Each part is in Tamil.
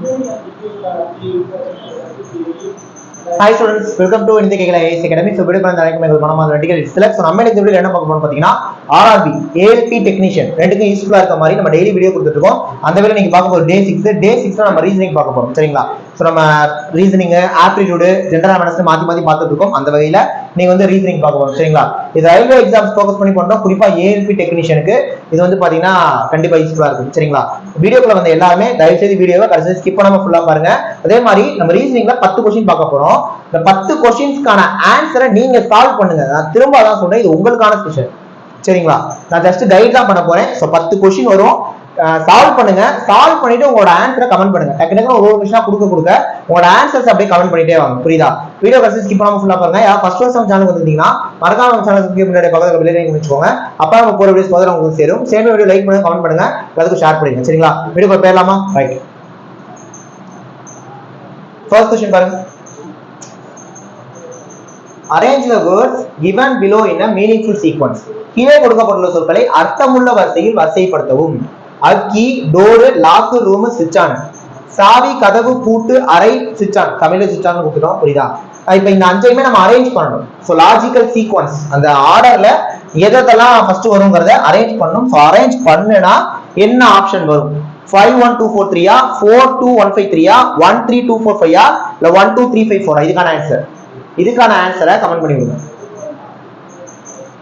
Hi students, welcome to Indie Kekala AIS Academy. So, video பண்ண அனைக்கும் எங்கள் மனமார்ந்த நன்றிகள். Select so நம்ம இந்த வீடியோல என்ன பார்க்க போறோம் பாத்தீங்கன்னா RRB ALP டெக்னீஷியன் ரெண்டுக்கும் யூஸ்ஃபுல்லா இருக்க மாதிரி நம்ம டெய்லி வீடியோ கொடுத்துட்டு இருக்கோம். அந்த வீடியோ நீங்க பார்க்க போற டே 6ல நம்ம ரீசனிங் பார்க்க போறோம். சரிங்களா? சோ நம்ம ரீசனிங், ஆப்டிட்யூட், ஜெனரல் அவேர்னஸ் மாத்தி மாத்தி பார்த்துட்டு இருக்கோம். அந்த வகையில நீங்க வந்து ரீசனிங் பார்க்க போறோம். சரிங்களா? இது ரயில்வே எக்ஸாம்ஸ் ஃபோக்கஸ் பண்ணி பண்றோம். குறிப்பா ALP டெக்னீஷியனுக்கு இது வந்து பாத்தீங்கன்னா கண்டிப்பா யூஸ்ஃபுல்லா இருக்கும். சரிங்களா? வீடியோக்குள்ள வந்து எல்லாமே தயவு செய்து வீடியோவை கடைசி ஸ்கிப் பண்ணாம ஃபுல்லா பாருங்க. அதே மாதிரி நம்ம ரீசனிங்ல 10 क्वेश्चन பார்க்க போறோம். இந்த 10 क्वेश्चंसக்கான ஆன்சரை நீங்க சால்வ் பண்ணுங்க. நான் திரும்ப அதான் சொல்றேன், இது உங்களுக்கான ஸ்பெஷல். சரிங்களா? நான் ஜஸ்ட் கைட் தான் பண்ண போறேன். சோ 10 क्वेश्चन வரும், சால்வ் பண்ணுங்க. சால்வ் பண்ணிட்டு உங்களோட ஆன்சரை கமெண்ட் பண்ணுங்க. டக்கு ஒரு நிமிஷம் கொடுக்க உங்களோட ஆன்சர்ஸ் அப்படியே கமெண்ட் பண்ணிட்டே வாங்க. புரியுதா? வீடியோ கடைசி ஸ்கிப் பண்ணாம ஃபுல்லா பாருங்க. யாரா ஃபர்ஸ்ட் டைம் சேனலுக்கு வந்திருந்தீங்கன்னா மறக்காம நம்ம சேனலை சப்ஸ்கிரைப் பண்ணிட்டு பக்கத்துல பெல் ஐகான் வச்சுக்கோங்க. அப்ப நம்ம போற வீடியோஸ் முதல்ல உங்களுக்கு சேரும். சேம் வீடியோ லைக் பண்ணுங்க, கமெண்ட் பண்ணுங்க, எல்லாத்துக்கும் ஷேர் பண்ணுங்க. சரிங்களா? வீடியோ போயிடலாமா? ரைட். ஃபர்ஸ்ட் क्वेश्चन பாருங்க. Arrange the words given below in a meaningful sequence. கீழே கொடுக்கப்பட்டுள்ள சொற்களை அர்த்தமுள்ள வரிசையில் வரிசைப்படுத்தவும். அக்கி, டோர், லாக், ரூம், ஸ்விட்ச் ஆன். சாவி, கதவு, பூட்டு, அறை, ஸ்விட்ச் ஆன். தமிழ்ல ஸ்விட்ச் ஆன் கொடுத்துட்டோம். புரியுதா? இப்ப இந்த அஞ்சையுமே நம்ம அரேஞ்ச் பண்ணணும். சோ லாஜிக்கல் சீக்வன்ஸ், அந்த ஆர்டர்ல எதெல்லாம் ஃபர்ஸ்ட் வரும்ங்கறத அரேஞ்ச் பண்ணணும். சோ அரேஞ்ச் பண்ணுனா என்ன ஆப்ஷன் வரும்? 5 1 2 4 3 4 2 1 5 3 1 3 2 4 5 இல்ல 1 2 3 5 4. இதுக்கான ஆன்சரை கமெண்ட் பண்ணிடுங்க.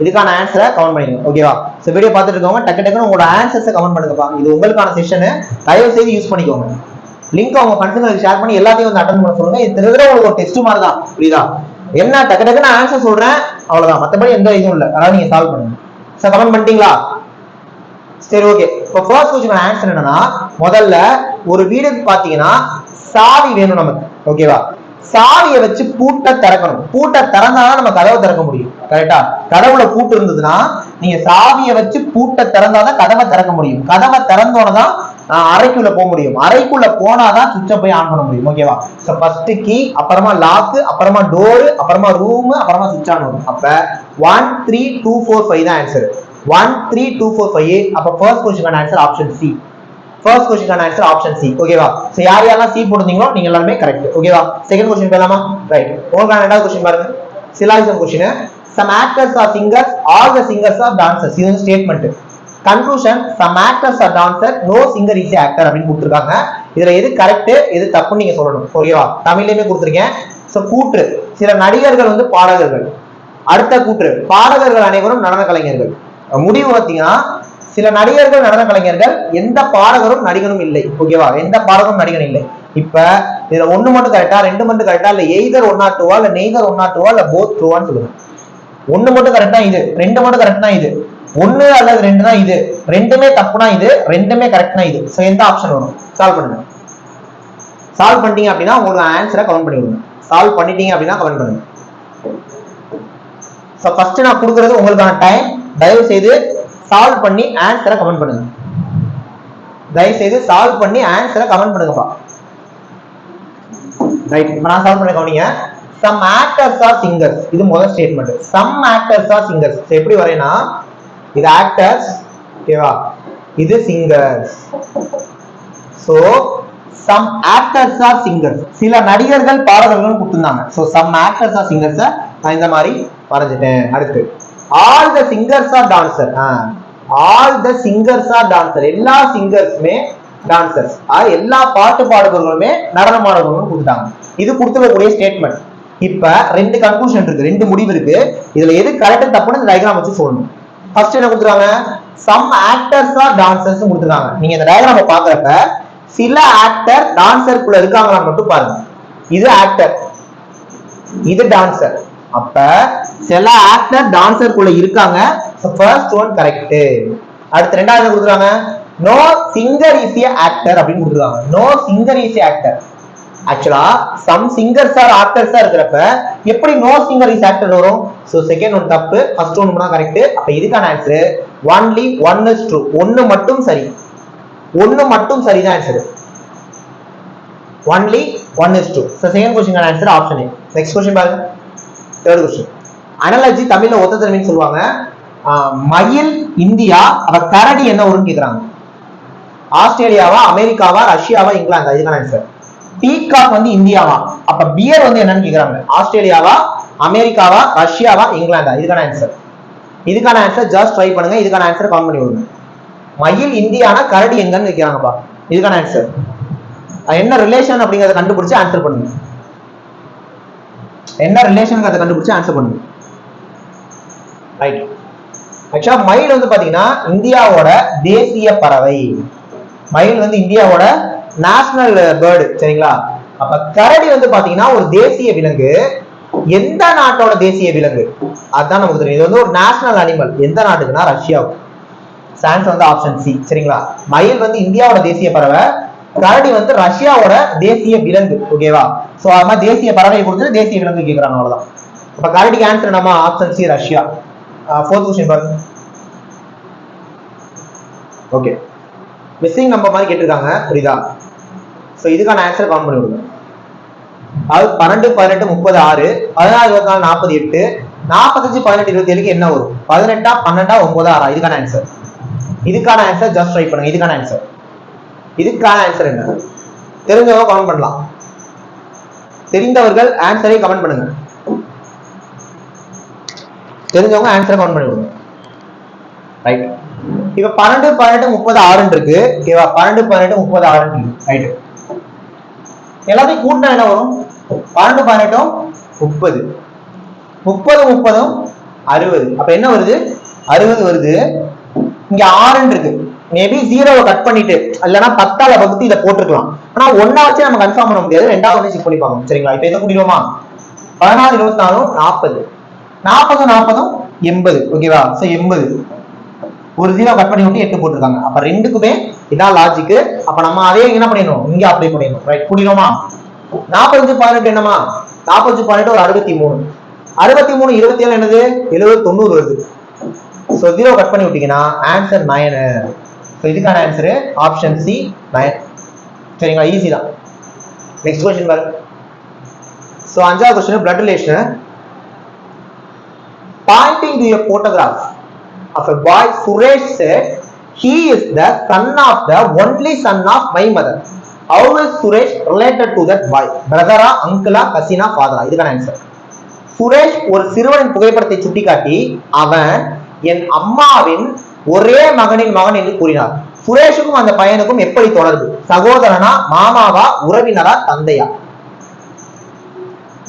இதுக்கான ஆன்சரை கமெண்ட் பண்ணிடுங்க. ஓகேவா? சோ வீடியோ பார்த்துட்டு இருக்கவங்க டக்கு உங்களோட ஆன்சர்ஸை கமெண்ட் பண்ணுங்கப்பா. இது உங்களுக்கான செஷன், தயவு செய்து யூஸ் பண்ணிக்கோங்க. லிங்க் அவங்க ஃப்ரெண்ட்ஸ்களுக்கு ஷேர் பண்ணி எல்லாத்தையும் வந்து அட்டெண்ட் பண்ண சொல்லுங்க. இது திருவிழா உங்களுக்கு ஒரு டெஸ்ட் மாதிரி தான். புரியுதா? என்ன டக்கு நான் ஆன்சர் சொல்றேன், அவ்வளவுதான். மத்தபடி எந்த இதுவும் இல்லை. அதாவது நீங்க சால்வ் பண்ணுங்க. சோ கமெண்ட் பண்ணிட்டீங்களா? சரி, ஓகே. இப்போ ஃபர்ஸ்ட் क्वेश्चन ஆன்சர் என்னன்னா, முதல்ல ஒரு வீடுக்கு பாத்தீங்கன்னா சாவி வேணும் நமக்கு. ஓகேவா? சாவியை வச்சு பூட்டை திறக்கணும். பூட்டை திறந்தாதான் நம்ம கதவை திறக்க முடியும். கரெக்டா? கதவுல பூட்டு இருந்ததுன்னா நீங்க சாவியை வச்சு பூட்டை திறந்தாதான் கதவை திறக்க முடியும். கதவை திறந்தோனதான் அறைக்குள்ள போக முடியும். அறைக்குள்ள போனாதான் சுவிட்சை போய் ஆன் பண்ண முடியும். ஓகேவா? சோ ஃபர்ஸ்ட் கீ, அப்புறமா லாக், அப்புறமா டோர், அப்புறமா ரூம், அப்புறமா சுவிட்ச் ஆன் வரும். அப்ப 1 3 2 4 5 தான் ஆன்சர். 1 3 2 4 5. அப்ப first question answer option C. First question answer option C. ஓகேவா? சோ யாரெல்லாம் சி போடுறீங்களோ நீங்க எல்லாரும் கரெக்ட். ஓகேவா? செகண்ட் क्वेश्चन போலாமா? ரைட். உங்களுக்கான ரெண்டாவது क्वेश्चन பாருங்க. Syllogism question. some actors are singers, all the singers are dancers. இது ஒரு statement. Conclusion, some actors are dancers, no singer is an actor அப்படினு கொடுத்திருக்காங்க. இதுல எது கரெக்ட் எது தப்புன்னு நீங்க சொல்லணும். ஓகேவா? தமிழ்லயே கொடுத்திருக்கேன். சோ கூற்று, சில நடிகர்கள் வந்து பாடகர்கள். அடுத்த கூற்று, பாடகர்கள் அனைவரும் நடன கலைஞர்கள். முடிவு பார்த்தீங்கன்னா சில நடிகர்கள் நடன கலைஞர்கள், எந்த பாடகரும் நடிகனும் இல்லை. ஓகேவா? எந்த பாடகரும் நடிகன் இல்லை. இப்ப இதுல ஒண்ணு மட்டும் கரெக்டா, ரெண்டு மட்டும் கரெக்டா, இல்ல எய்தர் 1 or 2 இல்ல நெய்தர் 1 or 2 இல்ல போத் ட்ரூவான்னு சொல்லுங்க. ஒண்ணு மட்டும் கரெக்டா இது, ரெண்டு மட்டும் கரெக்டா இது, ஒண்ணு அல்லது ரெண்டு தான் இது, ரெண்டுமே தப்புனா இது, ரெண்டுமே கரெக்ட்னா இது. சோ எந்த ஆப்ஷன் வரும்? சால்வ் பண்ணுங்க. சால்வ் பண்ணிட்டீங்க அப்படின்னா உங்களுக்கு ஆன்சரை கமெண்ட் பண்ணி விடுங்க. சால்வ் பண்ணிட்டீங்க அப்படின்னா கமெண்ட் பண்ணுங்க. சோ ஃபர்ஸ்ட் நான் கொடுக்கிறது உங்களுக்கான டைம். தயவு செய்து சால்வ் பண்ணி ஆன்சரை கமெண்ட் பண்ணுங்க. தயவு செய்து சால்வ் பண்ணி ஆன்சரை கமெண்ட் பண்ணுங்கப்பா. ரைட். இப்போ நான் சால்வ் பண்ண கவனிங்க. some actors are singers. இது முதல் statement. some actors are singers. எப்படி வரேனா, இது actors, ஓகேவா? இது singers. so some actors are singers. சில நடிகர்கள் பாடகர்கள் கொடுத்திருந்தாங்க. so some actors are singers. நான் இந்த மாதிரி வரைஞ்சிட்டேன். அடுத்து all the singers are dancers. all the singers are dancers. எல்லா சிங்கர்ஸ்மே டான்சர்ஸ். எல்லா பாட்டு பாடகர்களுமே நடனமாடகர்களும் கொடுத்தாங்க. இது கொடுத்துக்கூடிய ஸ்டேட்மெண்ட். இப்ப ரெண்டு கன்க்ளூஷன் இருக்கு, ரெண்டு முடிவு இருக்கு. இதுல எது கரெக்ட் தப்புன்னு டயகிராம் வச்சு சொல்லணும். ஃபர்ஸ்ட் என்ன கொடுத்துறாங்க? some actors are dancers கொடுத்துறாங்க. நீங்க இந்த டயகிராமை பாக்குறப்ப சில ஆக்டர் டான்சருக்குள்ள இருக்காங்களா மட்டும் பாருங்க. இது ஆக்டர், இது டான்சர். அப்ப சில ஆக்டர் டான்சருக்குள்ள இருக்காங்க. First one correct. அடுத்து ரெண்டாவது என்ன கொடுத்துறாங்க? no singer is a actor அப்படின்னு கொடுத்துறாங்க. no singer is a actor. ஆக்சுவலா some singers are actors இருக்கிறப்ப எப்படி no singer is actor வரும்? சோ செகண்ட் ஒன் தப்பு, ஃபர்ஸ்ட் ஒன் தான் கரெக்ட். அப்ப இதுக்கான answer only one is true. ஒன்னு மட்டும் சரி, ஒன்னு மட்டும் சரிதான் answer. only one is true. So second question answer option A. Next question பாருங்க. Third question. அனாலஜி தமிழ்ல ஒத்த தன்மைன்னு சொல்லுவாங்க. மயில் இந்தியா, அவ கரடி என்ன வரும்னு கேக்குறாங்க. ஆஸ்திரேலியாவா, அமெரிக்காவா, ரஷ்யாவா, இங்கிலாந்தா? இதுக்கான ஆன்சர். பீகாக் வந்து இந்தியாவா? அப்ப பியர் வந்து என்னன்னு கேக்குறாங்க. ஆஸ்திரேலியாவா, அமெரிக்காவா, ரஷ்யாவா, இங்கிலாந்தா? இதுக்கான ஆன்சர். இதுக்கான ஆன்சர் ஜஸ்ட் ட்ரை பண்ணுங்க. இதுக்கான ஆன்சர் கமெண்ட் பண்ணி விடுங்க. மயில் இந்தியானா கரடி எங்கன்னு கேக்குறாங்கப்பா. இதுக்கான ஆன்சர் என்ன ரிலேஷன் அப்படிங்கறத கண்டுபிடிச்சு ஆன்சர் பண்ணுங்க. என்ன ரிலேஷன் கண்டுபிடிச்சு ஆன்சர் பண்ணுங்க. ரைட். ஆக்சுவலா மயில் வந்து பாத்தீங்கன்னா இந்தியாவோட தேசிய பறவை. மயில் வந்து இந்தியாவோட நேஷனல் பேர்டு. சரிங்களா? அப்ப கரடி வந்து பாத்தீங்கன்னா ஒரு தேசிய விலங்கு. எந்த நாட்டோட தேசிய விலங்கு அதுதான் நமக்கு தெரியும். இது வந்து ஒரு நேஷனல் அனிமல். எந்த நாட்டுக்குன்னா ரஷ்யாவுக்கு. ஆன்சர் வந்து ஆப்ஷன் சி. சரிங்களா? மயில் வந்து இந்தியாவோட தேசிய பறவை, கரடி வந்து ரஷ்யாவோட தேசிய விலங்கு. ஓகேவா? சோ அது மாதிரி தேசிய பறவை கொடுத்து தேசிய விலங்கு கேக்குறாங்க. அவ்வளவுதான். அப்ப கரடிக்கு ஆன்சர் நம்ம option C Russia. Fourth question பாருங்க. ஓகே, மிஸ்ஸிங் நம்பர் மாதிரி கேட்டிருக்காங்க. புரியுதா? சோ இதுக்கான ஆன்சர் கமெண்ட் பண்ணி விடுங்க. அது 12 18 30 6 14 24 48 45 18 27க்கு என்ன வரும்? 18 12 9 6. இதுக்கான ஆன்சர். இதுக்கான ஆன்சர் ஜஸ்ட் ட்ரை பண்ணுங்க. இதுக்கான ஆன்சர். இதுக்கான ஆன்சர் என்ன? தெரிஞ்சவங்க கமெண்ட் பண்ணலாம். தெரிந்தவர்கள் ஆன்சரை கமெண்ட் பண்ணுங்க. தெரிஞ்சவங்க ஆன்சரை கமெண்ட் பண்ணி விடுங்க. ரைட். இப்ப 12 18 30 6 இருக்கு. ஓகேவா? 12 18 30 6 இருக்கு. ரைட். எல்லாத்தையும் கூட்டினா என்ன வரும்? 12 18 30 30 30 60. அப்ப என்ன வருது? 60 வருது. இங்க 6 இருக்கு. மேபி 0வை கட் பண்ணிட்டு இல்லனா 10ஆல வகுத்து இத போட்டுக்கலாம். ஆனா 1 வச்சு நம்ம கன்ஃபார்ம் பண்ண முடியாது. 2வது வந்து செக் பண்ணி பார்க்கணும். சரிங்களா? இப்போ இத கூட்டிடுவோமா? 14 24 40 40 40 80. ஓகேவா? சோ 80. ஒரு 0 கட் பண்ணி விட்டு 8 போட்டுருக்காங்க. அப்ப ரெண்டுக்குமே இதான் லாஜிக். அப்ப நம்ம அதே என்ன பண்ணிடணும்? இங்க அப்ளை பண்ணிடணும். ரைட். கூட்டிடுவோமா? 45 18 என்னமா? 45 18 ஒரு 63. 63 27 என்னது? 70 90 வருது. சோ 0 கட் பண்ணி விட்டீங்கன்னா ஆன்சர் 9. சோ இதுக்கான ஆன்சர் ஆப்ஷன் சி 9. சரிங்களா? ஈஸி தான். நெக்ஸ்ட் क्वेश्चन பாருங்க. சோ அஞ்சாவது question blood relation. Pointing to a photograph of a boy, Suresh said he is the son of the only son of my mother. How is Suresh related to that boy? Brother, uncle, cousin, father? இதுக்கான ஆன்சர். சுரேஷ் ஒரு சிறுவனின் புகைப்படத்தை சுட்டிக்காட்டி அவன் என் அம்மாவின் ஒரே மகனின் மகன் என்று கூறினார். சுரேஷுக்கும் அந்த பையனுக்கும் எப்படி தொடர்பு? சகோதரனா, மாமாவா, உறவினரா, தந்தையா?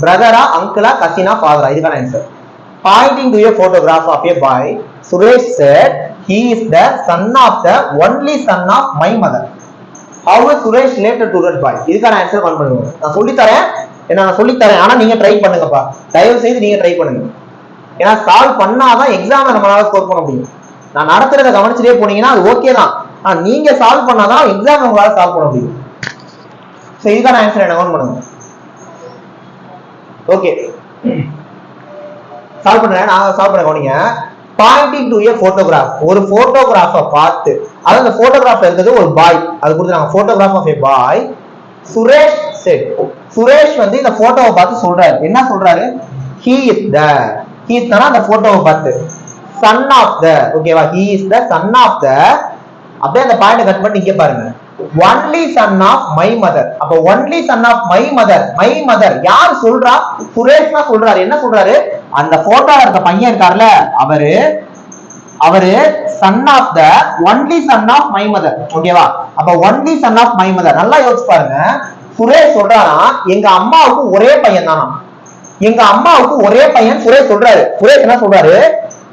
பிரதரா, அங்கிளா, கசினா, ஃபாதரா? இதுக்கான answer. Pointing to a photograph of a boy, Suresh said he is the son of the only son of my mother. How is Suresh related to that boy? இதுக்கான ஆன்சர் கமெண்ட் பண்ணுங்க. நான் சொல்லி தரேன். நான் சொல்லி தரேன். ஆனா நீங்க ட்ரை பண்ணுங்கப்பா. தயவு செய்து நீங்க ட்ரை பண்ணுங்க. ஏன்னா சால்வ் பண்ணாதான் எக்ஸாம்ல நம்மளால ஸ்கோர் பண்ண முடியும். நான் நடத்துறத கவனிச்சுட்டே போனீங்கன்னா அது ஓகே தான். ஆனா நீங்க சால்வ் பண்ணாதான் எக்ஸாம் உங்களால சால்வ் பண்ண முடியும். சோ இதுக்கான ஆன்சர் என்ன கமெண்ட் பண்ணுங்க. ஓகே, சால்வ் பண்றேன். நான் சால்வ் பண்ண கவனிங்க. Poynting to a photograph. ஒரு போட்டோகிராஃபை பார்த்து, அதாவது அந்த போட்டோகிராஃப்ல இருக்கிறது ஒரு பாய். அது கொடுத்துறாங்க photograph of a boy. Suresh said. Suresh வந்து இந்த போட்டோவை பார்த்து சொல்றாரு. என்ன சொல்றாரு? he is the, he is அந்த போட்டோவை பார்த்து son of the. ஓகேவா? he is the son of the. அப்படியே அந்த பாயிண்ட் கட் பண்ணி இங்க பாருங்க. only son of my mother. அப்ப only son of my mother. my mother யார் சொல்றா? சுரேஷ் தான் சொல்றாரு. என்ன சொல்றாரு? அந்த போட்டோல இருக்க பையன் இருக்கார்ல, அவரு son of the only son of my mother. ஓகேவா? அப்ப only son of my mother. நல்லா யோசிச்சு பாருங்க. சுரேஷ் சொல்றானா எங்க அம்மாவுக்கு ஒரே பையன் தானா? எங்க அம்மாவுக்கு ஒரே பையன் சுரேஷ் சொல்றாரு. சுரேஷ் என்ன சொல்றாரு?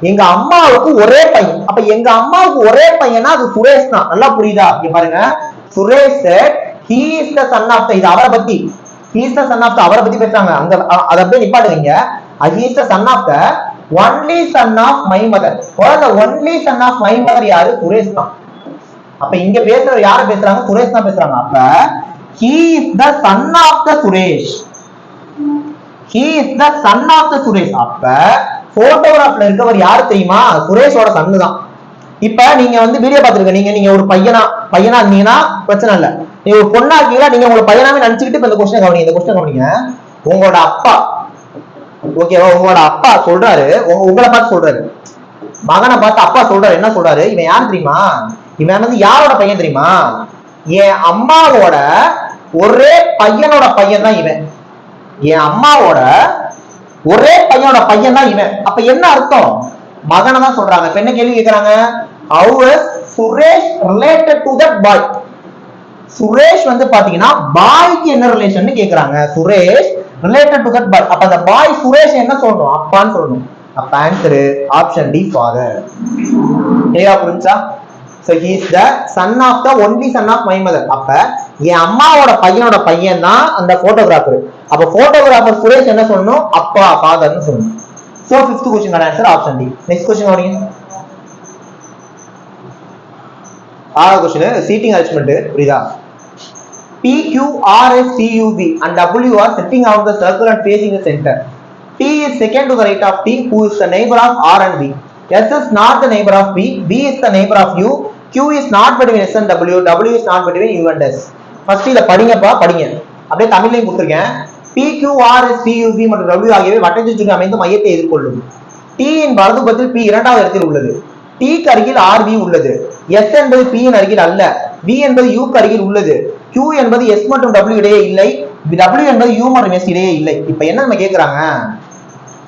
எங்க அம்மாவுக்கு ஒரே பையன். அப்ப எங்க அம்மாவுக்கு ஒரே பையனா அது சுரேஷ் தான். நல்லா புரியுதா? இங்க பாருங்க. Suresh he is the son of the. இது அவரை பத்தி. he is the son of the அவரை பத்தி பேசுறாங்க. அங்க அத அப்படியே நிப்பாட்டுங்க. he is the son of the only son of my mother. the only son of my mother யாரு? சுரேஷ் தான். அப்ப இங்க பேசுறது யார பேசுறாங்க? சுரேஷ் தான் பேசுறாங்க. அப்ப he is the son of the Suresh. he is the son of the Suresh. அப்ப போட்டோகிராஃப்ல இருக்கவர் யாரு தெரியுமா? சுரேஷோட சன்னு தான். இப்ப நீங்க வந்து வீடியோ பாத்துருக்க, நீங்க ஒரு பையனா இருந்தீங்கன்னா பிரச்சனை இல்ல. நீங்க ஒரு பொண்ணா இருக்கீங்களா, நீங்க உங்க பையனாவே நினைச்சுக்கிட்டு இந்த கொஸ்டின் கவனிங்க. இந்த கொஸ்டின் கவனிங்க. உங்களோட அப்பா, ஓகேவா, உங்களோட அப்பா சொல்றாரு, உங்களை பார்த்து சொல்றாரு, மகனை பார்த்து அப்பா சொல்றாரு. என்ன சொல்றாரு? இவன் யாரு தெரியுமா? இவன் வந்து யாரோட பையன் தெரியுமா? என் அம்மாவோட ஒரே பையனோட பையன் தான் இவன். என் அம்மாவோட ஒரே பையனோட பையன் தான் இவன். அப்ப என்ன அர்த்தம்? மகனை தான் சொல்றாங்க. இப்ப என்ன கேள்வி கேக்குறாங்க? How is Suresh related to that boy? Suresh வந்து பாத்தீங்கன்னா பாய்க்கு என்ன ரிலேஷன் கேக்குறாங்க. Suresh related to that boy. அப்ப அந்த பாய் சுரேஷ் என்ன சொல்லணும்? அப்பான்னு சொல்லணும். அப்ப ஆன்சர் ஆப்ஷன் டி ஃபாதர். ஏயா புரிஞ்சா? So he is the son of the only son of my mother. அப்ப என் அம்மாவோட பையனோட பையன் தான் அந்த போட்டோகிராஃபர். அப்ப போட்டோகிராஃபர் சுரேஷ் என்ன சொல்லணும்? அப்பா, ஃபாதர்னு சொல்லணும். So fifth question answer option D. Next question கவனிங்க. ஆறாவது क्वेश्चन சீட்டிங் அரேஞ்ச்மென்ட் புரியுதா? P Q R S T U V and W are sitting around the circle and facing the center. T is second to the right of T, who is the neighbor of R and B. S is not the neighbor of B, B is the neighbor of U, Q is not between S and W, W is not between U and S. First இத படிங்கப்பா, படிங்க. அப்படியே தமிழ்லையும் கொடுத்திருக்கேன். P Q R S T U V மற்றும் W ஆகியவை வட்டத்தை சுற்றி அமைந்து மையத்தை எதிர்கொள்ளும். T இன் வலதுபுறத்தில் P இரண்டாவது இடத்தில் உள்ளது. T க்கு அருகில் R B உள்ளது. S என்பது P இன் அருகில் அல்ல. B என்பது U க்கு அருகில் உள்ளது. Q என்பது S மற்றும் W இடையே இல்லை. W என்பது U மற்றும் S இடையே இல்லை. இப்போ என்ன நம்ம கேக்குறாங்க?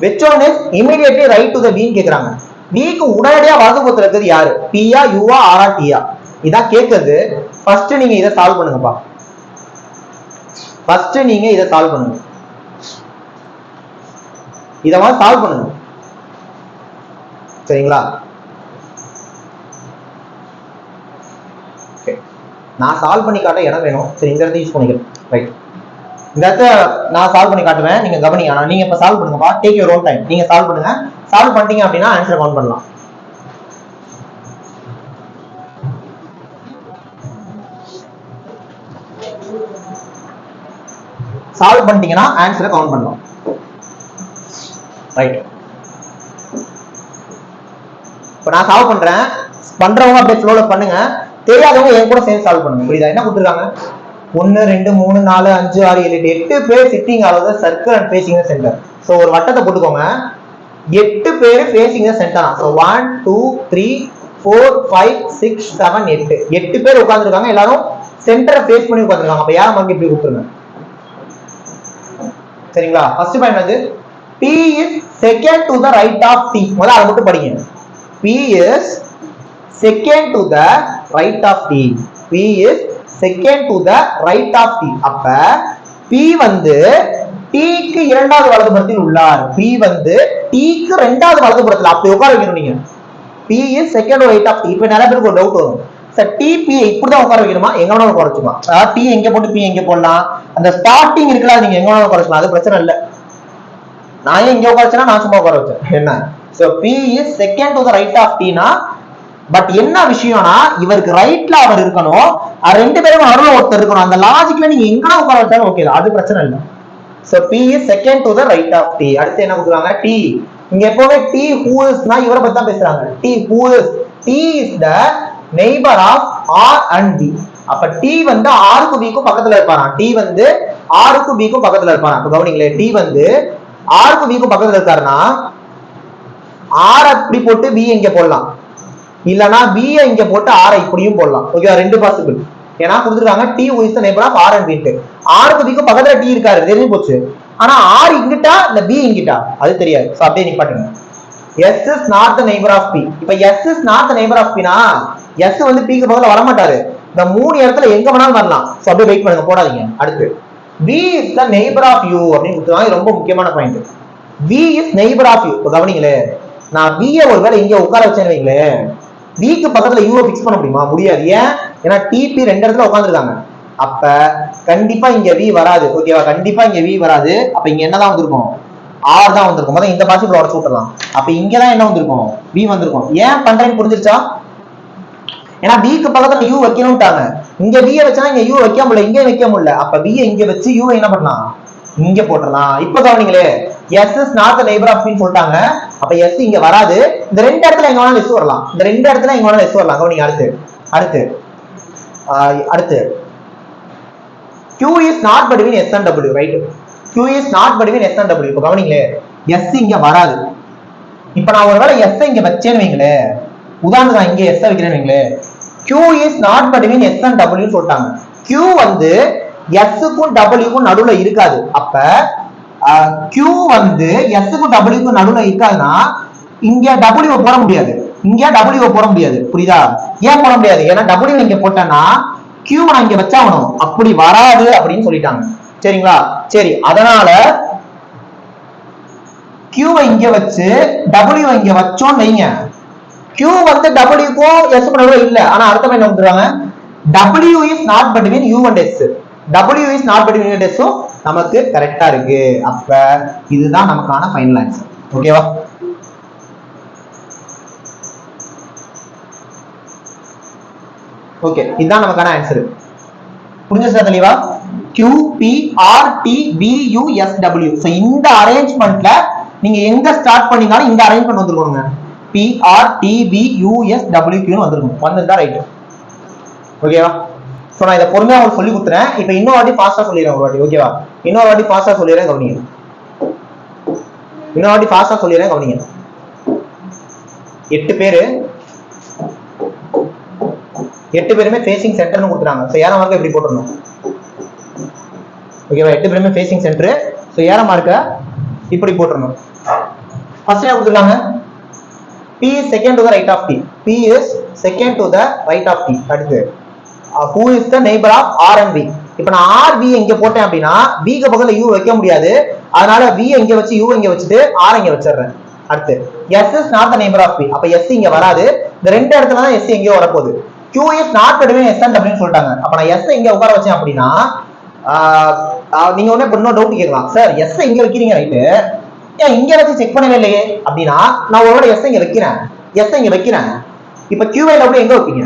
Which one is immediately right to the B ன்னு கேக்குறாங்க. B க்கு உடனடியா வலதுபுறத்துல இருக்கிறது யாரு? P ஆ, U ஆ, R ஆ, T ஆ? இதான் கேக்குது. ஃபர்ஸ்ட் நீங்க இத சால்வ் பண்ணுங்கப்பா. ஃபர்ஸ்ட் நீங்க இத சால்வ் பண்ணுங்க. இத மாதிரி சால்வ் பண்ணுங்க. சரிங்களா? நான் சால்வ் பண்ணி காட்ட இடம் வேணும். சரி, இந்த இடத்த யூஸ் பண்ணிக்கிறேன். ரைட், இந்த இடத்த நான் சால்வ் பண்ணி காட்டுவேன், நீங்க கவனிங்க. ஆனா நீங்க இப்ப சால்வ் பண்ணுங்கப்பா. Take your own time. நீங்க சால்வ் பண்ணுங்க. சால்வ் பண்ணிட்டீங்க அப்படின்னா ஆன்சர் கவுண்ட் பண்ணலாம். சால்வ் பண்ணிட்டீங்கன்னா ஆன்சரை கவுண்ட் பண்ணலாம். ரைட், இப்போ நான் சால்வ் பண்றேன். பண்றவங்க அப்படியே ஃப்ளோல பண்ணுங்க. தெரியாதவங்க என் கூட சேர்ந்து சால்வ் பண்ணுங்க. புரியுதா? என்ன கொடுத்துருக்காங்க? 1 2 3 4 5 6 7 8 பேர் சிட்டிங் ஆகுது circle and facing the centre. So ஒரு வட்டத்தை போட்டுக்கோங்க. 8 பேர் ஃபேசிங் தி சென்டர். சோ 1 2 3 4 5 6 7 8 8 பேர் உட்கார்ந்திருக்காங்க. எல்லாரும் சென்டரை ஃபேஸ் பண்ணி உட்கார்ந்திருக்காங்க. அப்ப யார மாதிரி இப்படி கொடுத்துருங்க. சரிங்களா? ஃபர்ஸ்ட் பாயிண்ட் வந்து P is second to the right of T. முதல்ல அதை மட்டும் படிங்க. P is second to the right of T. P is second to the right of T. அப்ப P வந்து T க்கு இரண்டாவது வலதுபுறத்தில் உள்ளார். P வந்து T க்கு இரண்டாவது வலதுபுறத்தில். அப்படி உட்கார வைக்கணும் நீங்க. P is second to right of T. இப்ப நிறைய பேருக்கு ஒரு டவுட் வரும். சார் T P இப்படிதான் உட்கார வைக்கணுமா? எங்க வேணாலும் உட்கார வச்சுக்கலாம். அதாவது T எங்க போட்டு P எங்க போடலாம். அந்த ஸ்டார்டிங் இருக்குல்ல, நீங்க எங்க வேணாலும் உட்கார வச்சுக்கலாம். அது பிரச்சனை இல்லை. நான் ஏன் இங்க உட்கார வச்சேன்னா நான் சும்மா உட்கார வச்சேன். என்ன? So P is second to the right of T னா, பட் என்ன விஷயம்னா இவருக்கு ரைட்ல அவர் இருக்கணும், ரெண்டு பேரும் நடுவுல ஒருத்தர் இருக்கணும். அந்த லாஜிக்ல நீங்க எங்க உட்கார வச்சாலும் ஓகே, அது பிரச்சனை இல்லை. So P is second to the right of T. அடுத்து என்ன கொடுக்குறாங்க? T. இங்க எப்பவுமே T who is னா இவரை பத்தி தான் பேசுறாங்க. T who is. T is the neighbor of R and B. அப்ப T வந்து R க்கு B க்கு பக்கத்துல இருப்பாராம். T வந்து R க்கு B க்கு பக்கத்துல இருப்பாராம். அப்ப கவனிங்களே, T வந்து R க்கு B க்கு பக்கத்துல இருக்காருன்னா R அப்படி போட்டு B இங்க போடலாம், இல்லனா B இங்க போட்டு R இப்படியும் போடலாம். ஓகே, ரெண்டு பாசிபிள். ஏன்னா கொடுத்துருக்காங்க T who is the neighbor of R and B. R க்கு B க்கு பக்கத்துல T இருக்காரு, தெரிஞ்சு போச்சு. ஆனா R இங்கிட்டா இல்ல B இங்கிட்டா அது தெரியாது. சோ அப்படியே நிப்பாட்டுங்க. S is not the neighbor of P. இப்ப S is not the neighbor of P னா S வந்து P க்கு பக்கத்துல வர மாட்டாரு. இந்த மூணு இடத்துல எங்க வேணாலும் வரலாம். சோ அப்படியே வெயிட் பண்ணுங்க, போடாதீங்க. அடுத்து B is the neighbor of U அப்படின்னு கொடுத்துருக்காங்க. ரொம்ப முக்கியமான point. B is neighbor of U. இப்ப கவனிங்களே, நான் B ஒருவேளை இங்க உட்கார வச்சேன்னு வைங்களே, B க்கு பக்கத்துல U ஃபிக்ஸ் பண்ண முடியுமா? முடியாது. ஏன்? ஏன்னா TP ரெண்டு இடத்துல உட்கார்ந்துருக்காங்க. அப்ப கண்டிப்பா இங்க V வராது. ஓகேவா? கண்டிப்பா இங்க V வராது. அப்ப இங்க என்னதான் வந்திருக்கும்? R தான் வந்திருக்கும். முதல்ல இந்த பாசிபிள் உடச்சு விட்டுறலாம். அப்ப இங்கதான் என்ன வந்திருக்கும்? V வந்திருக்கும். ஏன் பண்றேன்னு புரிஞ்சிருச்சா? ஏன்னா B க்கு பக்கத்துல U வைக்கணும்ட்டாங்க. இங்க V வச்சா இங்க U வைக்க முடியல, இங்க வைக்க முடியல. அப்ப V இங்க வச்சு U என்ன பண்ணலாம்? இங்க போட்டுறலாம். இப்ப கவனிங்களே, S is not the neighbor of P சொல்லிட்டாங்க. அப்ப S இங்க வராது. இந்த ரெண்டு இடத்துல எங்க வேணாலும் S வரலாம். இந்த ரெண்டு இடத்துல எங்க வேணாலும் S வரலாம். கவனிங்க. அடுத்து அடுத்து அடுத்து Q is not between S and W, right? Q is not between S and W. இப்ப கவனிங்களே, S இங்க வராது. இப்ப நான் ஒருவேளை S இங்க வச்சேன்னு வைங்களே, உதாரணத்துக்கு நான் இங்க S வைக்கிறேன்னு வைங்களே, Q Q is not between S and W சொல்லிட்டாங்க. Q வந்து S க்கும் W க்கும் நடுவுல இருக்காது. அப்ப Q வந்து S க்கும் W க்கும் நடுவுல இருக்காதுன்னா இங்க W போட முடியாது, இங்க W போட முடியாது. புரியுதா? ஏன் போட முடியாது? ஏன்னா W இங்க போட்டேன்னா Q நான் இங்க வச்சாகணும், அப்படி வராது அப்படின்னு சொல்லிட்டாங்க. சரிங்களா? சரி, அதனால Q இங்க வச்சு W இங்க வச்சோம் வைங்க. Q வந்து W க்கும் S க்கும் நடுவுல இல்ல. ஆனா அர்த்தம் என்ன கொடுத்துறாங்க? W is not between U and S. W is not between U and S நமக்கு கரெக்டா இருக்கு. அப்ப இதுதான் நமக்கான ஃபைனல் ஆன்சர். ஓகேவா? ஓகே, இதுதான் நமக்கான ஆன்சர். புரிஞ்சுச்சா தெளிவா? Q P R T V U S W. So இந்த அரேஞ்ச்மென்ட்ல நீங்க எங்க ஸ்டார்ட் பண்ணீங்கனாலும் இந்த arrangement வந்துருக்கணுங்க. P R T V U S W Q னு வந்துருக்கும். வந்ததா ரைட். ஓகேவா? சோ நான் இத பொறுமையா உங்களுக்கு சொல்லி கொடுத்துறேன். இப்போ இன்னொரு வாட்டி ஃபாஸ்டா சொல்லிறேன் ஒரு வாட்டி. ஓகேவா? இன்னொரு வாட்டி ஃபாஸ்டா சொல்லிறேன், கவனிங்க. இன்னொரு வாட்டி ஃபாஸ்டா சொல்லிறேன், கவனிங்க. 8 பேருமே ஃபேசிங் சென்டர்னு கொடுத்துறாங்க. சோ ஏற மார்க்க இப்படி போட்டுறணும். ஓகேவா? 8 பேருமே ஃபேசிங் சென்டர். சோ ஏற மார்க்க இப்படி போட்டுறணும். ஃபர்ஸ்ட் என்ன கொடுத்துருக்காங்க? P is second to the right of T. P is second to the right of T. அடுத்து who is the neighbor of R and V. இப்போ நான் R V இங்க போட்டேன் அப்படின்னா V க்கு பக்கத்துல U வைக்க முடியாது. அதனால V இங்க வச்சு U இங்க வச்சிட்டு R இங்க வச்சிடுறேன். அடுத்து S is not the neighbor of P. அப்ப S இங்க வராது. இந்த ரெண்டு இடத்துல தான் S எங்கேயோ வரப்போகுது. Q is not between S and W சொல்லிட்டாங்க. அப்ப நான் S இங்க உட்கார வச்சேன் அப்படின்னா நீங்க ஒண்ணே இன்னொரு டவுட் கேட்கலாம். சார் S இங்க வைக்கிறீங்க ரைட்டு, ஏன் இங்க வச்சு செக் பண்ணவே இல்லையே அப்படின்னா நான் ஒருவேளை S இங்க வைக்கிறேன், S இங்க வைக்கிறேன். இப்ப Q ஐ W எங்க வைப்பீங்க?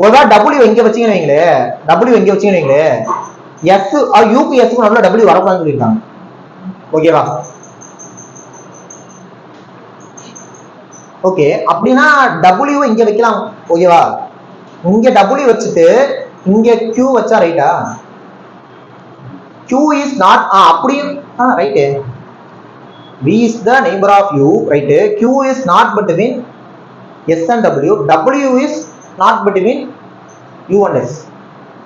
ஒருவேளை W எங்க வச்சீங்கன்னு வைங்களே, W எங்க வச்சீங்கன்னு வைங்களே, S U க்கு S க்கு நடுவுல W வரக்கூடாதுன்னு சொல்லியிருக்காங்க. ஓகேவா? ஓகே, அப்படின்னா W இங்க வைக்கலாம். ஓகேவா? இங்க W வச்சுட்டு இங்க Q வச்சா ரைட்டா? Q is not அப்படியும் right. V is the neighbor of U, right? Q is not between S and W. W is not between U and S.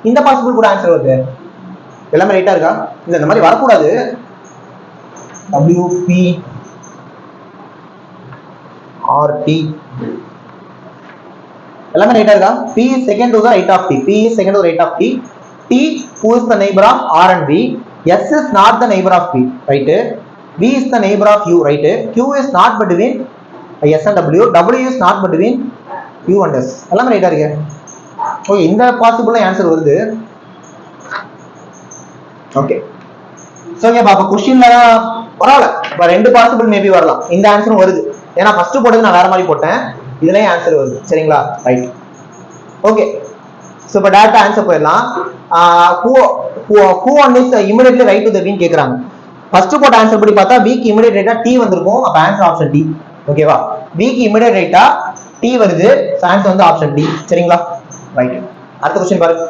இந்த பாசிபிள் கூட ஆன்சர் வருது. எல்லாமே ரைட்டா இருக்கா? இல்ல இந்த மாதிரி வரக்கூடாது. W P R T எல்லாமே ரைட்டா இருக்கா? P is second to the right of T. P is second to the right of T. T who is the neighbor of R and V. S is not the neighbor of P, right? V is the neighbor of U, right? Q is not between S and W. W is not between U and S. எல்லாமே ரைட்டா இருக்கு. ஓகே, இந்த பாசிபிள் ஆன்சர் வருது. ஓகே, சோ இங்க பாப்பா क्वेश्चनல வரல. இப்ப ரெண்டு பாசிபிள் மேபி வரலாம். இந்த ஆன்சரும் வருது. ஏன்னா ஃபர்ஸ்ட் போட்டது நான் வேற மாதிரி போட்டேன். இதுலயே ஆன்சர் வருது. சரிங்களா? ரைட். ஓகே, சோ இப்ப டைரக்டா ஆன்சர் போயிடலாம். who on is immediately right to the V கேக்குறாங்க. ஃபர்ஸ்ட் போட்ட ஆன்சர் படி பார்த்தா V க்கு இமிடியேட் ரைட்டா T வந்திருக்கும். அப்ப ஆன்சர் ஆப்ஷன் D. ஓகேவா? V க்கு இமிடியேட் ரைட்டா T வருது. ஆன்சர் வந்து ஆப்ஷன் D. சரிங்களா? ரைட். அடுத்த क्वेश्चन பாருங்க.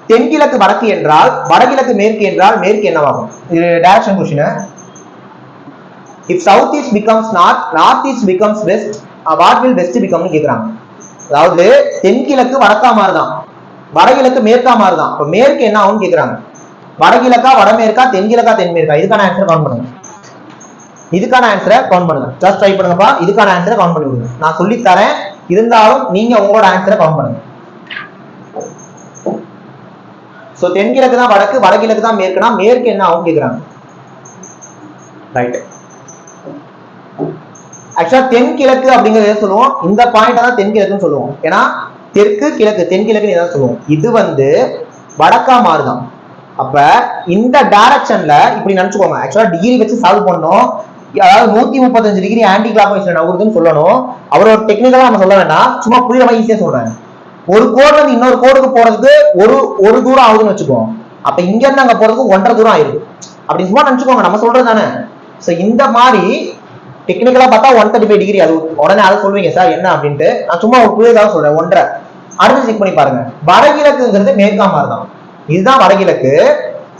தென்கிழக்கு வடக்கு என்றால் வடகிழக்கு மேற்கு என்றால் மேற்கு என்னவாகும்? இது direction question. if south east becomes north, north east becomes west, what will west become னு கேக்குறாங்க. அதாவது தென்கிழக்கு வடக்கா மாறுதான், வடகிழக்கு மேற்கா மாறுதான். அப்ப மேற்கு என்ன ஆகும்னு கேக்குறாங்க. வடகிழக்கா வடமேற்கா, தென்கிழக்கா தென்மேற்கா? இதுக்கான ஆன்சர் கவுண்ட் பண்ணுங்க. இதுக்கான ஆன்சரை கவுண்ட் பண்ணுங்க. ஜஸ்ட் ட்ரை பண்ணுங்கப்பா. இதுக்கான ஆன்சரை கவுண்ட் பண்ணி விடுங்க. நான் சொல்லி தரேன், இருந்தாலும் நீங்க உங்களோட ஆன்சரை கவுண்ட் பண்ணுங்க. சோ தென்கிழக்கு தான் வடக்கு, வடகிழக்கு தான் மேற்குனா மேற்கு என்ன ஆகும் கேக்குறாங்க. ரைட். ஆக்சுவலா தென்கிழக்கு அப்படிங்கறத சொல்லுவோம். இந்த பாயிண்ட் தான் தென்கிழக்குன்னு சொல்லுவோம். ஏன்னா தெற்கு கிழக்கு தென்கிழக்கு இதான் சொல்லுவோம். இது வந்து வடக்கா மாறுதான். அப்ப இந்த டைரக்ஷன்ல இப்படி நினைச்சுக்கோங்க. ஆக்சுவலா டிகிரி வச்சு சால்வ் பண்ணோம். அதாவது 135 டிகிரி ஆன்டி கிளாக் வைஸ்ல நகருதுன்னு சொல்லணும். அவரோட டெக்னிக்கலா நம்ம சொல்ல வேண்டாம், சும்மா புரியுற மாதிரி ஈஸியா சொல்றேன். ஒரு கோடு வந்து இன்னொரு கோடுக்கு போறதுக்கு ஒரு தூரம் ஆகுதுன்னு வச்சுக்கோங்க. அப்ப இங்க இருந்து அங்க போறதுக்கு 1.5 தூரம் ஆயிருக்கு. அப்படி சும்மா நினைச்சுக்கோங்க, நம்ம சொல்றது தானே. சோ இந்த மாதிரி டெக்னிக்கலா பார்த்தா 135 டிகிரி. அது உடனே அதை சொல்வீங்க சார் என்ன அப்படின்ட்டு. நான் சும்மா ஒரு புரியுதாக சொல்றேன். 1.5. அடுத்து செக் பண்ணி பாருங்க. வடகிழக்குங்கிறது மேற்கா மாறுதான். இதுதான் வடகிழக்கு,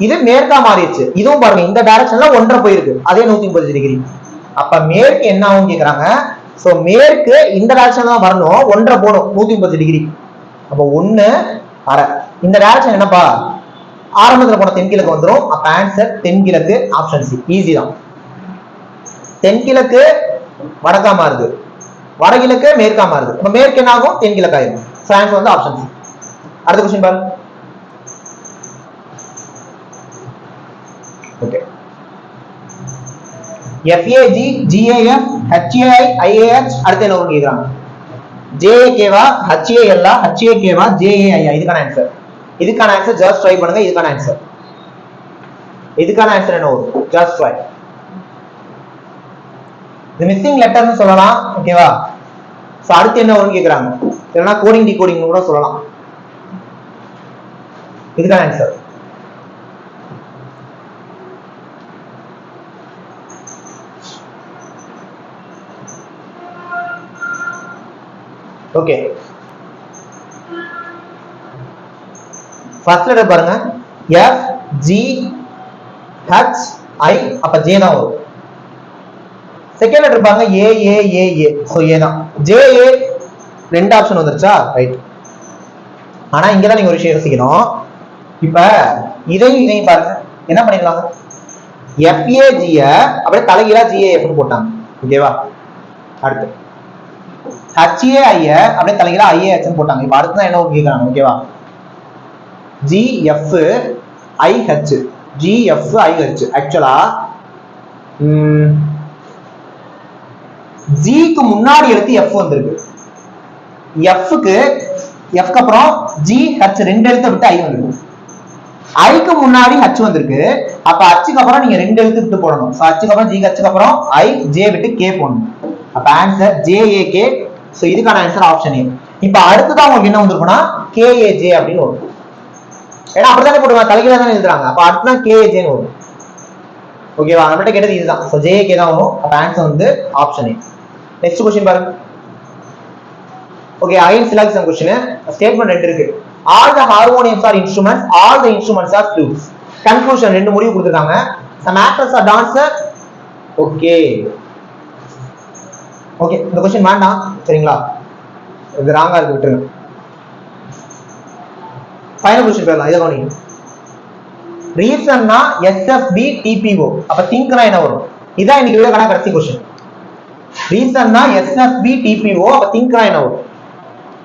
இது மேற்கா மாறிடுச்சு. இதுவும் பாருங்க இந்த டைரக்ஷன்ல 1.5 போயிருக்கு. அதே 135 டிகிரி. அப்ப மேற்கு என்ன ஆகும் கேக்குறாங்க. சோ மேற்கு இந்த டைரக்ஷன் தான் வரணும், 1.5 போகணும் 130 டிகிரி. அப்போ 1 1/2. இந்த டைரக்ஷன் என்னப்பா, ஆரம்பத்துல போன தென்கிழக்கு வந்துடும். அப்ப ஆன்சர் தென்கிழக்கு, ஆப்ஷன் சி. ஈஸி தான். தென்கிழக்கு வடக்கா மாறுது, வடகிழக்கு மேற்கா மாறுது. அப்ப மேற்கு என்ன ஆகும், தென்கிழக்கு ஆயிரும். சோ ஆன்சர் வந்து ஆப்ஷன் சி. அடுத்த क्वेश्चन பாருங்க. Okay, FAG GAF HAI IAH அடுத்து என்ன கேக்குறாங்க, JAK வா HAL ஆ HAK வா JAI ஆ? இதுக்கான ஆன்சர், இதுக்கான ஆன்சர் ஜஸ்ட் ட்ரை பண்ணுங்க. இதுக்கான ஆன்சர், இதுக்கான ஆன்சர் என்ன வரும், ஜஸ்ட் ட்ரை. இது மிஸ்ஸிங் லெட்டர்னு சொல்லலாம். ஓகேவா? சோ அடுத்து என்ன வரும்னு கேக்குறாங்க, இல்லனா கோடிங் டிகோடிங் கூட சொல்லலாம். இதுக்கான ஆன்சர் ஓகே. ஃபர்ஸ்ட் லெட்டர் பாருங்க, F G H I, அப்ப J தான் வரும். செகண்ட் லெட்டர் பாருங்க, A A A A, so A தான். J A ரெண்டு ஆப்ஷன் வந்துருச்சா, ரைட். ஆனா இங்க தான் நீங்க ஒரு விஷயம் யோசிக்கணும். இப்ப இதையும் பாருங்க, என்ன பண்ணிடலாம், FAG அப்படியே தலைகீழா GAF னு போட்டாங்க. ஓகேவா? அடுத்து HAI அப்படியே தலைகீழா IAH னு போட்டாங்க. இப்ப அடுத்து என்ன கேக்குறாங்க, ஓகேவா? GF IH, GF IH. ஆக்சுவலா G க்கு முன்னாடி எழுத்து F வந்திருக்கு, F க்கு அப்புறம் GH ரெண்டு எழுத்து விட்டு I வந்திருக்கு, I க்கு முன்னாடி H வந்திருக்கு. அப்ப H க்கு அப்புறம் நீங்க ரெண்டு எழுத்து விட்டு போடணும். சோ H க்கு அப்புறம் G, H க்கு அப்புறம் I, J விட்டு K போடணும். அப்ப ஆன்சர் JAK. சோ இதுக்கான ஆன்சர் ஆப்ஷன் A. இப்ப அடுத்ததான் உங்களுக்கு என்ன வந்திருக்கும்னா KAJ அப்படின்னு வரும். ஏன்னா அப்படித்தானே போடுவாங்க, தலைகீழா தானே எழுதுறாங்க. அப்ப அடுத்ததான் KAJ னு வரும். ஓகேவா? நம்மகிட்ட கேட்டது இதுதான். சோ JAK தான் வரும். அப்ப ஆன்சர் வந்து ஆப்ஷன் A. நெக்ஸ்ட் क्वेश्चन பாருங்க. Okay, again selection question. Statement ரெண்டு இருக்கு. All the harmoniums are instruments, all the instruments are flutes. Conclusion ரெண்டு முடிவு கொடுத்திருக்காங்க. Some actors are dancer. Okay okay, இந்த क्वेश्चन வேண்டாம் சரிங்களா, இது ராங்கா இருக்கு, விட்டுருங்க. ஃபைனல் क्वेश्चन போயிடலாம். இத கவனிங்க. ரீசன்னா SFB TPO, அப்ப திங்க்னா என்ன வரும்? இதான் இன்னைக்கு வீடியோக்கான கடைசி क्वेश्चन. ரீசன்னா SFB TPO, அப்ப திங்க்னா என்ன வரும்?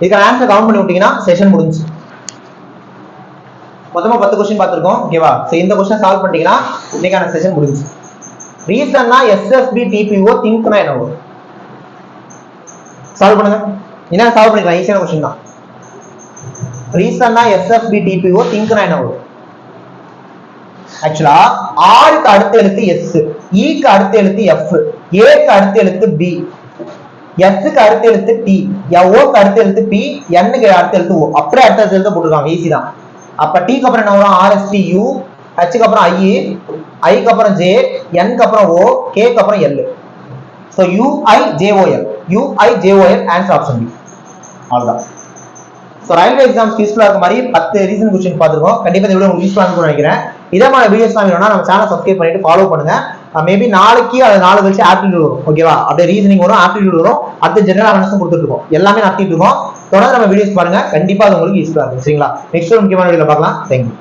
இதுக்கான ஆன்சர் கவுண்ட் பண்ணி விட்டீங்கன்னா செஷன் முடிஞ்சு. மொத்தமா 10 क्वेश्चन பார்த்திருக்கோம். ஓகேவா? சோ இந்த क्वेश्चन சால்வ் பண்ணிட்டீங்கன்னா இன்னைக்கான செஷன் முடிஞ்சு. ரீசன்னா SFB TPO, திங்க்னா என்ன வரும்? சால்வ் பண்ணுங்க. என்ன சால்வ் பண்ணிக்கலாம், ஈஸியான क्वेश्चन தான். ரீசன்னா SFB TPO, திங்க்னா என்ன வரும்? ஆக்சுவலா R க்கு அடுத்த எழுத்து S, E க்கு அடுத்த எழுத்து F, A க்கு அடுத்த எழுத்து B, S க்கு அடுத்த எழுத்து T, O க்கு அடுத்த எழுத்து P, N க்கு அடுத்த எழுத்து O. அப்படியே அடுத்த எழுத்து போட்டுருக்காங்க, ஈஸி தான். அப்ப T க்கு அப்புறம் என்ன வரும், RSTU, H க்கு அப்புறம் I, I க்கு அப்புறம் J, N க்கு அப்புறம் O, K க்கு அப்புறம் L. So UIJOL, UIJOL answer option B. அவ்வளவுதான். சோ ரயில்வே எக்ஸாம்ஸ் யூஸ்ஃபுல்லா இருக்க மாதிரி 10 ரீசன் क्वेश्चन பார்த்திருக்கோம். கண்டிப்பா இந்த வீடியோ உங்களுக்கு யூஸ்ஃபுல்லா இருக்கும்னு நினைக்கிறேன். இதே மாதிரி வீடியோஸ் தான் வேணும்னா நம்ம சேனலை சப்ஸ்கிரைப் பண்ணிட்டு ஃபாலோ பண்ணுங்க. மேபி நாளைக்கு அது நாளை கழிச்சு ஆப்டிடியூட் வரும். ஓகேவா? அப்படியே ரீசனிங் வரும், ஆப்டிடியூட் வரும், அடுத்து ஜெனரல் அவேர்னஸும் கொடுத்துட்டு இருக்கோம். எல்லாமே நடத்திட்டு இருக்கோம். தொடர்ந்து நம்ம வீடியோஸ் பாருங்க, கண்டிப்பா அது உங்களுக்கு யூஸ்ஃபுல்லா இருக்கும். சரிங்களா? நெக்ஸ்ட் ஒரு முக்கியமான வீடியோல பார்க்கலாம். தேங்க்யூ.